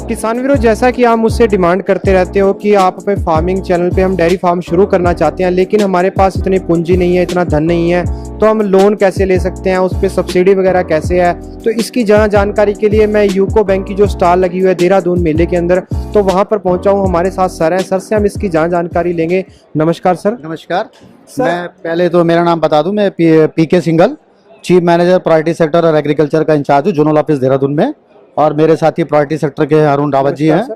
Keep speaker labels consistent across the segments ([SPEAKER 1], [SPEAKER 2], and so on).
[SPEAKER 1] किसान वीरों, जैसा कि आप मुझसे डिमांड करते रहते हो कि आप अपने फार्मिंग चैनल पे हम डेयरी फार्म शुरू करना चाहते हैं, लेकिन हमारे पास इतनी पूंजी नहीं है, इतना धन नहीं है, तो हम लोन कैसे ले सकते हैं, उस पर सब्सिडी वगैरह कैसे है। तो इसकी जानकारी के लिए मैं यूको बैंक की जो स्टॉल लगी हुई है देहरादून मेले के अंदर, तो वहाँ पर पहुँचा हूँ। हमारे साथ सर हैं, सर से हम इसकी जानकारी लेंगे। नमस्कार सर।
[SPEAKER 2] नमस्कार सर। मैं पहले तो मेरा नाम बता दूं, मैं PK Singhal, chief manager priority sector और एग्रीकल्चर का इंचार्ज हूँ जोनल ऑफिस देहरादून में, और मेरे साथी प्रायोरिटी सेक्टर के अरुण रावत जी हैं।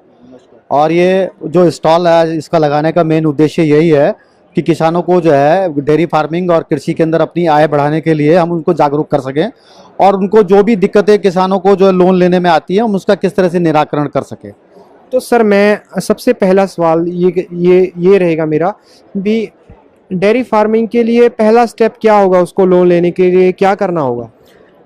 [SPEAKER 2] और ये जो स्टॉल है इसका लगाने का मेन उद्देश्य यही है कि किसानों को जो है डेयरी फार्मिंग और कृषि के अंदर अपनी आय बढ़ाने के लिए हम उनको जागरूक कर सकें, और उनको जो भी दिक्कतें किसानों को जो लोन लेने में आती है हम उसका किस तरह से निराकरण कर सकें।
[SPEAKER 1] तो सर, मैं सबसे पहला सवाल ये रहेगा मेरा भी, डेयरी फार्मिंग के लिए पहला स्टेप क्या होगा? उसको लोन लेने के लिए क्या करना होगा?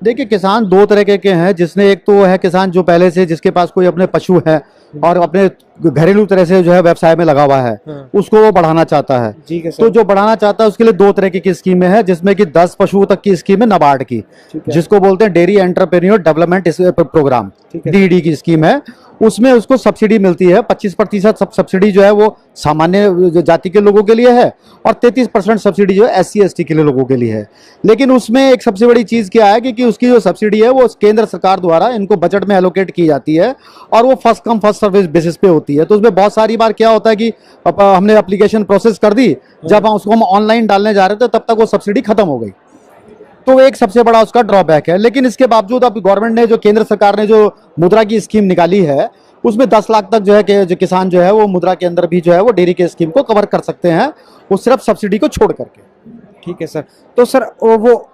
[SPEAKER 2] देखिए, किसान दो तरह के हैं, जिसने एक तो है किसान जो पहले से जिसके पास कोई अपने पशु है और अपने घरेलू तरह से जो है व्यवसाय में लगा हुआ है, उसको वो बढ़ाना चाहता है। तो जो बढ़ाना चाहता है उसके लिए दो तरह की स्कीमें हैं, जिसमें कि 10 पशुओं तक की स्कीम है नाबार्ड की, जिसको बोलते हैं dairy entrepreneur development program, DD की स्कीम है। उसमें उसको सब्सिडी मिलती है, 25% सब्सिडी जो है वो सामान्य जाति के लोगों के लिए है, और 33% सब्सिडी जो है SC ST के लिए लोगों के लिए है। लेकिन उसमें एक सबसे बड़ी चीज क्या है कि उसकी जो सब्सिडी है वो केंद्र सरकार द्वारा इनको बजट में एलोकेट की जाती है, और वो first come first service basis पे होती है। तो उसमें बहुत सारी बार क्या होता है कि हमने एप्लीकेशन प्रोसेस कर दी, जब उसको हम ऑनलाइन डालने जा रहे थे तब तक वो सब्सिडी खत्म हो गई। तो एक सबसे बड़ा उसका ड्रॉबैक है। लेकिन इसके बावजूद अब गवर्नमेंट ने, जो केंद्र सरकार ने जो मुद्रा की स्कीम निकाली है, उसमें 10 लाख तक जो है कि जो किसान जो है वो मुद्रा के अंदर भी जो है वो डेयरी के स्कीम को कवर कर सकते हैं, वो सिर्फ सब्सिडी को छोड़ करके।
[SPEAKER 1] ठीक है सर। तो सर वो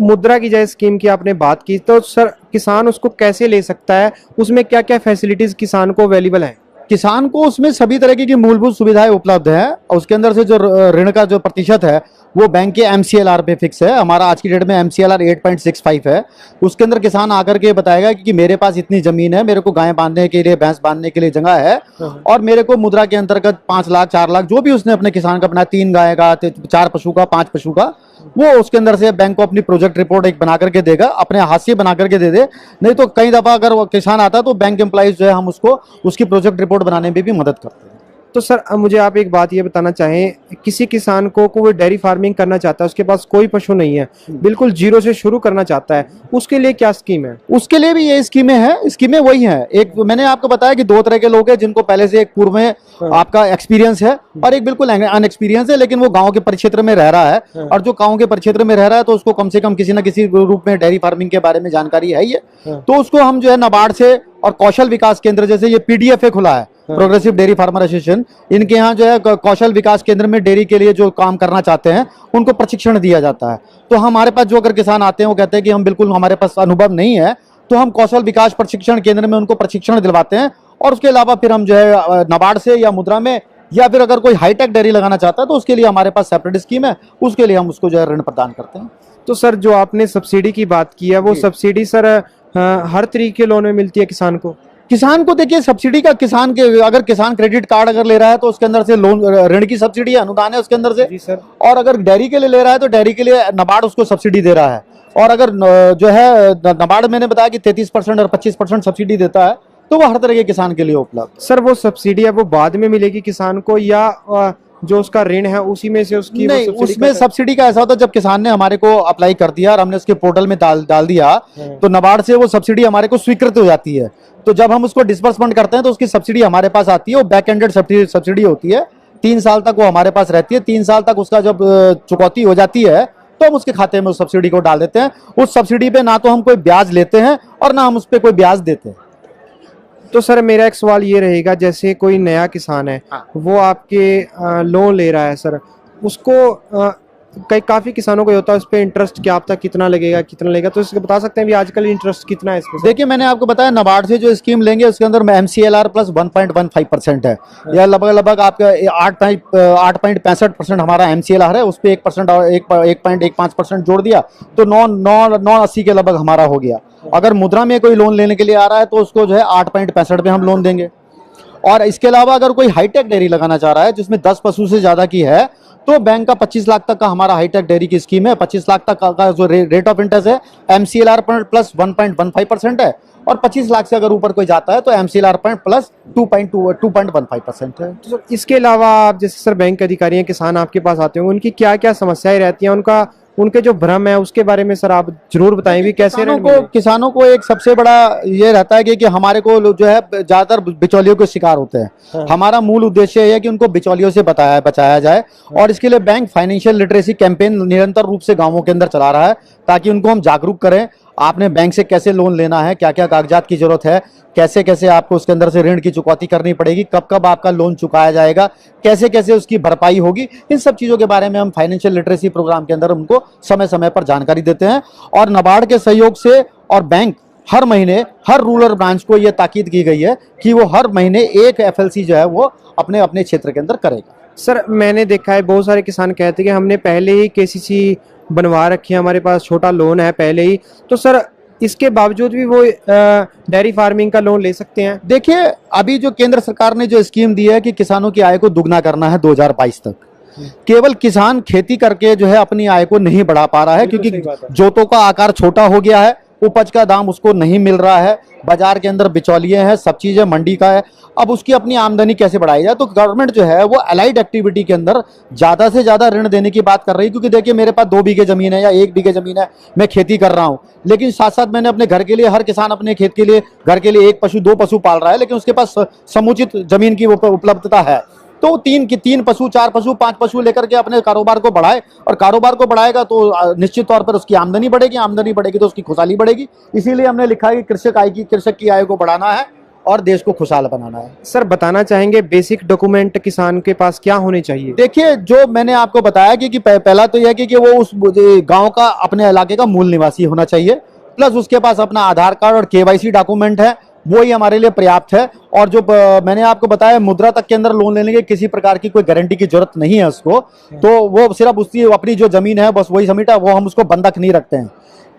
[SPEAKER 1] मुद्रा की जैसे स्कीम की आपने बात की, तो सर किसान उसको कैसे ले सकता है? उसमें क्या क्या फैसिलिटीज किसान को अवेलेबल है?
[SPEAKER 2] किसान को उसमें सभी तरह की मूलभूत सुविधाएं उपलब्ध है, और उसके अंदर से जो ऋण का जो प्रतिशत है वो बैंक के MCLR पे फिक्स है। हमारा आज की डेट में MCLR 8.65 है। उसके अंदर किसान आकर के बताएगा कि मेरे पास इतनी जमीन है, मेरे को गाय बांधने के लिए, भैंस बांधने के लिए जगह है, और मेरे को मुद्रा के अंतर्गत 5 लाख 4 लाख जो भी उसने अपने किसान का बनाया, 3 गाय का, 4 पशु का, 5 पशु का, वो उसके अंदर से बैंक को अपनी प्रोजेक्ट रिपोर्ट एक बना करके देगा, अपने हाथ से बना करके दे दे। नहीं तो कई दफा अगर वो किसान आता है तो बैंक एम्प्लॉइज जो है हम उसको उसकी प्रोजेक्ट रिपोर्ट बनाने में भी मदद करते हैं।
[SPEAKER 1] तो सर, मुझे आप एक बात ये बताना चाहें, किसी किसान को वो डेयरी फार्मिंग करना चाहता है, उसके पास कोई पशु नहीं है, बिल्कुल जीरो से शुरू करना चाहता है, उसके लिए क्या स्कीम है?
[SPEAKER 2] उसके लिए भी ये स्कीमें हैं। स्कीमें वही हैं। एक मैंने आपको बताया कि दो तरह के लोग हैं, जिनको पहले से एक पूर्व में आपका एक्सपीरियंस है, और एक बिल्कुल अनएक्सपीरियंस है, लेकिन वो गांव के परिक्षेत्र में रह रहा है। और जो गांव के परिक्षेत्र में रह रहा है तो उसको कम से कम किसी न किसी रूप में डेयरी फार्मिंग के बारे में जानकारी है ही है। तो उसको हम जो है नाबार्ड से और कौशल विकास केंद्र, जैसे ये PDFA खुला है, प्रोग्रेसिव डेयरी फार्मर एसोसिएशन, इनके यहाँ जो है कौशल विकास केंद्र में डेयरी के लिए जो काम करना चाहते हैं उनको प्रशिक्षण दिया जाता है। तो हमारे पास जो अगर किसान आते हैं वो कहते हैं कि हम बिल्कुल, हमारे पास अनुभव नहीं है, तो हम कौशल विकास प्रशिक्षण केंद्र में उनको प्रशिक्षण दिलवाते हैं। और उसके अलावा फिर हम जो है नाबार्ड से या मुद्रा में, या फिर अगर कोई हाईटेक डेयरी लगाना चाहता है तो उसके लिए हमारे पास सेपरेट स्कीम है, उसके लिए हम उसको जो है ऋण प्रदान करते हैं।
[SPEAKER 1] तो सर, जो आपने सब्सिडी की बात की है, वो सब्सिडी सर हर तरीके के लोन में मिलती है किसान को?
[SPEAKER 2] किसान को देखिए, सब्सिडी का किसान के, अगर किसान क्रेडिट कार्ड अगर ले रहा है तो उसके अंदर से लोन, ऋण की सब्सिडी है, अनुदान है उसके अंदर से।
[SPEAKER 1] जी सर।
[SPEAKER 2] और अगर डेयरी के लिए ले रहा है तो डेयरी के लिए नाबार्ड उसको सब्सिडी दे रहा है। और अगर जो है नाबार्ड, मैंने बताया कि 33% और 25% सब्सिडी देता है, तो वो हर तरह के किसान के लिए उपलब्ध।
[SPEAKER 1] सर, वो सब्सिडी है वो बाद में मिलेगी किसान को, या जो उसका ऋण है उसी में से उसकी?
[SPEAKER 2] नहीं, उसमें सब्सिडी का ऐसा होता है, जब किसान ने हमारे को अप्लाई कर दिया और हमने उसके पोर्टल में डाल दिया, तो नाबार्ड से वो सब्सिडी हमारे को स्वीकृत हो जाती है। तो जब हम उसको डिस्बर्समेंट करते हैं तो उसकी सब्सिडी हमारे पास आती है। वो बैक एंडेड सब्सिडी होती है, 3 साल तक वो हमारे पास रहती है। 3 साल तक उसका जब चुकौती हो जाती है तो हम उसके खाते में उस सब्सिडी को डाल देते हैं। उस सब्सिडी पे ना तो हम कोई ब्याज लेते हैं और ना हम उस पर कोई ब्याज देते हैं।
[SPEAKER 1] तो सर, मेरा एक सवाल ये रहेगा, जैसे कोई नया किसान है, वो आपके लोन ले रहा है सर, उसको काफी किसानों को होता है उस पर इंटरेस्ट क्या अब तक कितना लगेगा, तो इसको बता सकते हैं भी आजकल इंटरेस्ट कितना है इसमें?
[SPEAKER 2] देखिए, मैंने आपको बताया नाबार्ड से जो स्कीम लेंगे उसके अंदर MCLR प्लस 1.15% है, या लगभग आपका 8.65% हमारा MCLR है। उस पर 1% और 1.15% जोड़ दिया तो 9.80 के लगभग हमारा हो गया। अगर मुद्रा में कोई लोन लेने के लिए आ रहा है तो उसको जो है 8.65 पे हम लोन देंगे। और इसके अलावा अगर कोई हाईटेक डेयरी लगाना चाह रहा है जिसमें 10 पशु से ज्यादा की है, तो बैंक का 25 लाख तक का हमारा हाईटेक डेयरी की स्कीम है। 25 लाख तक का जो रेट ऑफ इंटरेस्ट है MCLR प्लस 1.15% है, और 25 लाख से अगर ऊपर कोई जाता है तो MCLR प्लस 2.15% है।
[SPEAKER 1] तो सर इसके अलावा आप जैसे सर बैंक अधिकारी हैं, किसान आपके पास आते होंगे, उनकी क्या क्या समस्याएं रहती हैं, उनके जो भ्रम है उसके बारे में सर आप जरूर बताएं भी कैसे
[SPEAKER 2] किसानों को एक सबसे बड़ा ये रहता है कि हमारे को जो है ज्यादातर बिचौलियों के शिकार होते हैं।
[SPEAKER 1] हाँ।
[SPEAKER 2] हमारा मूल उद्देश्य है कि उनको बिचौलियों से बचाया जाए। हाँ। और इसके लिए बैंक फाइनेंशियल लिटरेसी कैंपेन निरंतर रूप से गांवों के अंदर चला रहा है ताकि उनको हम जागरूक करें। आपने बैंक से कैसे लोन लेना है, क्या क्या कागजात की जरूरत है, कैसे कैसे आपको उसके अंदर से ऋण की चुकौती करनी पड़ेगी, कब कब आपका लोन चुकाया जाएगा, कैसे कैसे उसकी भरपाई होगी, इन सब चीज़ों के बारे में हम फाइनेंशियल लिटरेसी प्रोग्राम के अंदर उनको समय समय पर जानकारी देते हैं। और नाबार्ड के सहयोग से और बैंक हर महीने हर रूरल ब्रांच को ये ताकीद की गई है कि वो हर महीने एक FLC जो है वो अपने अपने क्षेत्र के अंदर करेगा।
[SPEAKER 1] सर मैंने देखा है बहुत सारे किसान कहते हैं कि हमने पहले ही KCC बनवा रखी है, हमारे पास छोटा लोन है पहले ही, तो सर इसके बावजूद भी वो डेयरी फार्मिंग का लोन ले सकते हैं?
[SPEAKER 2] देखिए, अभी जो केंद्र सरकार ने जो स्कीम दी है कि किसानों की आय को दुगना करना है 2022 तक, केवल किसान खेती करके जो है अपनी आय को नहीं बढ़ा पा रहा है क्योंकि जोतों का आकार छोटा हो गया है, उपज का दाम उसको नहीं मिल रहा है, बाजार के अंदर बिचौलिए हैं, सब चीजें मंडी का है। अब उसकी अपनी आमदनी कैसे बढ़ाई जाए? तो गवर्नमेंट जो है वो अलाइड एक्टिविटी के अंदर ज्यादा से ज्यादा ऋण देने की बात कर रही है। क्योंकि देखिए, मेरे पास 2 बीघे जमीन है या 1 बीघे जमीन है, मैं खेती कर रहा हूं, लेकिन साथ साथ मैंने अपने घर के लिए, हर किसान अपने खेत के लिए, घर के लिए 1 पशु 2 पशु पाल रहा है, लेकिन उसके पास समुचित जमीन की उपलब्धता है, तो 3 पशु 4 पशु 5 पशु लेकर के अपने कारोबार को बढ़ाए। और कारोबार को बढ़ाएगा तो निश्चित तौर पर उसकी आमदनी बढ़ेगी तो उसकी खुशहाली बढ़ेगी। इसीलिए हमने लिखा है कि कृषक की आय को बढ़ाना है और देश को खुशहाल बनाना है।
[SPEAKER 1] सर बताना चाहेंगे बेसिक डॉक्यूमेंट किसान के पास क्या होने चाहिए?
[SPEAKER 2] देखिए, जो मैंने आपको बताया कि पहला तो यह है कि वो उस गांव का, अपने इलाके का मूल निवासी होना चाहिए, प्लस उसके पास अपना आधार कार्ड और KYC डॉक्यूमेंट है, वो ही हमारे लिए पर्याप्त है। और जो मैंने आपको बताया, मुद्रा तक के अंदर लोन लेने के किसी प्रकार की कोई गारंटी की जरूरत नहीं है उसको, तो वो सिर्फ उसकी अपनी जो जमीन है बस वही समीटा, वो हम उसको बंधक नहीं रखते हैं,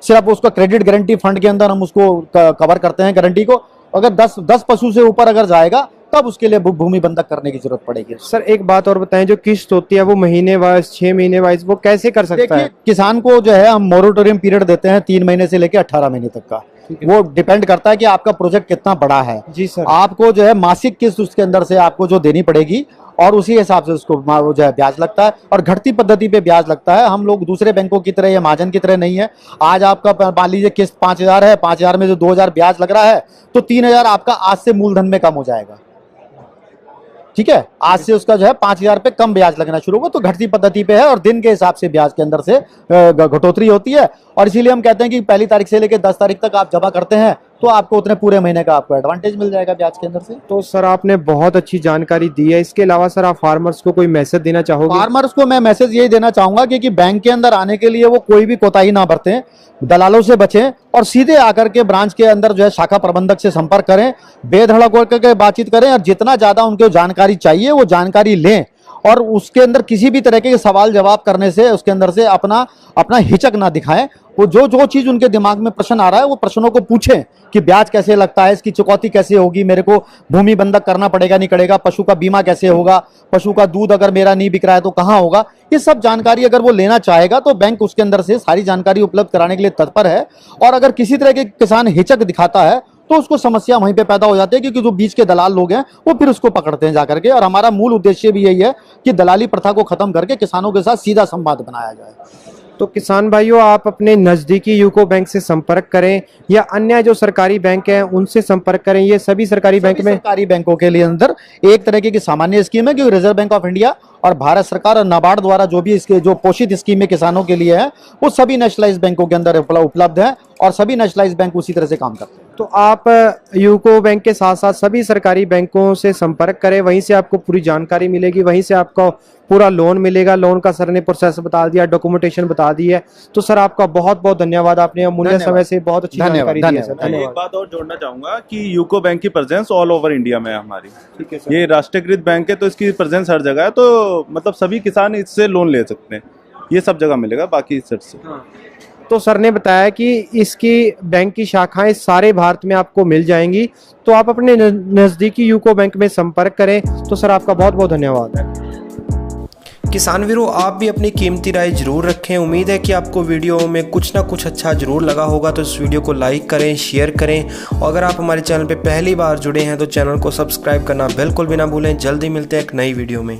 [SPEAKER 2] सिर्फ उसको क्रेडिट गारंटी फंड के अंदर हम उसको कवर करते हैं गारंटी को। अगर 10 पशु से ऊपर अगर जाएगा तब उसके लिए भूमि बंधक करने की जरूरत पड़ेगी।
[SPEAKER 1] सर एक बात और बताएं, जो किस्त होती है वो महीने वाइज 6 महीने वाइज वो कैसे कर सकता है?
[SPEAKER 2] किसान को जो है हम मोरेटोरियम पीरियड देते हैं 3 महीने से लेकर 18 महीने तक का। वो डिपेंड करता है कि आपका प्रोजेक्ट कितना बड़ा है।
[SPEAKER 1] जी सर।
[SPEAKER 2] आपको जो है मासिक किस्त उसके अंदर से आपको जो देनी पड़ेगी और उसी हिसाब से उसको जो है ब्याज लगता है और घटती पद्धति पे ब्याज लगता है। हम लोग दूसरे बैंकों की तरह या महाजन की तरह नहीं है। आज आपका मान लीजिए किस्त 5,000 है, 5,000 में जो 2,000 ब्याज लग रहा है तो 3,000 आपका आज से मूलधन में कम हो जाएगा। ठीक है, आज से उसका जो है 5,000 पे कम ब्याज लगना शुरू होगा। तो घटती पद्धति पे है और दिन के हिसाब से ब्याज के अंदर से घटोतरी होती है। और इसीलिए हम कहते हैं कि 1 तारीख से लेकर 10 तारीख तक आप जमा करते हैं तो आपको उतने पूरे महीने का आपको एडवांटेज मिल जाएगा ब्याज के अंदर से।
[SPEAKER 1] तो सर आपने बहुत अच्छी जानकारी दी है। इसके अलावा सर आप फार्मर्स को कोई मैसेज देना चाहोगे?
[SPEAKER 2] फार्मर्स को मैं मैसेज यही देना चाहूंगा कि बैंक के अंदर आने के लिए वो कोई भी कोताही ना बरतें, दलालों से बचें और सीधे आकर के ब्रांच के अंदर जो है शाखा प्रबंधक से संपर्क करें, बेधड़क होकर के बातचीत करें और जितना ज्यादा उनको जानकारी चाहिए वो जानकारी लें। और उसके अंदर किसी भी तरह के सवाल जवाब करने से उसके अंदर से अपना हिचक ना दिखाएं। वो जो चीज उनके दिमाग में प्रश्न आ रहा है वो प्रश्नों को पूछें कि ब्याज कैसे लगता है, इसकी चुकौती कैसे होगी, मेरे को भूमि बंधक करना पड़ेगा नहीं पड़ेगा, पशु का बीमा कैसे होगा, पशु का दूध अगर मेरा नहीं बिक रहा है तो कहाँ होगा। ये सब जानकारी अगर वो लेना चाहेगा तो बैंक उसके अंदर से सारी जानकारी उपलब्ध कराने के लिए तत्पर है। और अगर किसी तरह के किसान हिचक दिखाता है तो उसको समस्या वहीं पे पैदा हो जाती है क्योंकि जो बीच के दलाल लोग हैं वो फिर उसको पकड़ते हैं जाकर के। और हमारा मूल उद्देश्य भी यही है कि दलाली प्रथा को खत्म करके किसानों के साथ सीधा संवाद बनाया जाए।
[SPEAKER 1] तो किसान भाइयों, आप अपने नजदीकी यूको बैंक से संपर्क करें या अन्य जो सरकारी बैंक हैं उनसे संपर्क करें। ये सभी सरकारी बैंक में,
[SPEAKER 2] सरकारी बैंकों के लिए अंदर एक तरीके की सामान्य स्कीम है क्योंकि रिजर्व बैंक ऑफ इंडिया और भारत सरकार और नाबार्ड द्वारा जो भी इसके जो पोषित स्कीमें किसानों के लिए है वो सभी नेशनलाइज्ड बैंकों के अंदर उपलब्ध है और सभी नेशनलाइज्ड बैंक उसी तरह से काम करते हैं।
[SPEAKER 1] तो आप यूको बैंक के साथ साथ सभी सरकारी बैंकों से संपर्क करें, वहीं से आपको पूरी जानकारी मिलेगी, वहीं से आपको पूरा लोन मिलेगा। लोन का सर ने प्रोसेस बता दिया, डॉक्यूमेंटेशन बता दी है। तो सर आपका बहुत बहुत धन्यवाद, आपने अमूल्य समय से बहुत अच्छी जानकारी दी है सर।
[SPEAKER 3] धन्यवाद। एक बात और जोड़ना चाहूंगा कि यूको बैंक की प्रेजेंस ऑल ओवर इंडिया में है हमारी।
[SPEAKER 1] ठीक है सर।
[SPEAKER 3] ये राष्ट्रीयकृत बैंक है तो इसकी प्रेजेंस हर जगह है, तो मतलब सभी किसान इससे लोन ले सकते हैं। ये सब जगह मिलेगा बाकी सेट से।
[SPEAKER 1] तो सर ने बताया कि इसकी बैंक की शाखाएं सारे भारत में आपको मिल जाएंगी। तो आप अपने नजदीकी यूको बैंक में संपर्क करें। तो सर आपका बहुत बहुत धन्यवाद। किसान वीरों, आप भी अपनी कीमती राय जरूर रखें। उम्मीद है कि आपको वीडियो में कुछ ना कुछ अच्छा जरूर लगा होगा, तो इस वीडियो को लाइक करें, शेयर करें और अगर आप हमारे चैनल पे पहली बार जुड़े हैं तो चैनल को सब्सक्राइब करना बिल्कुल भी ना भूलें। जल्दी मिलते हैं एक नई वीडियो में।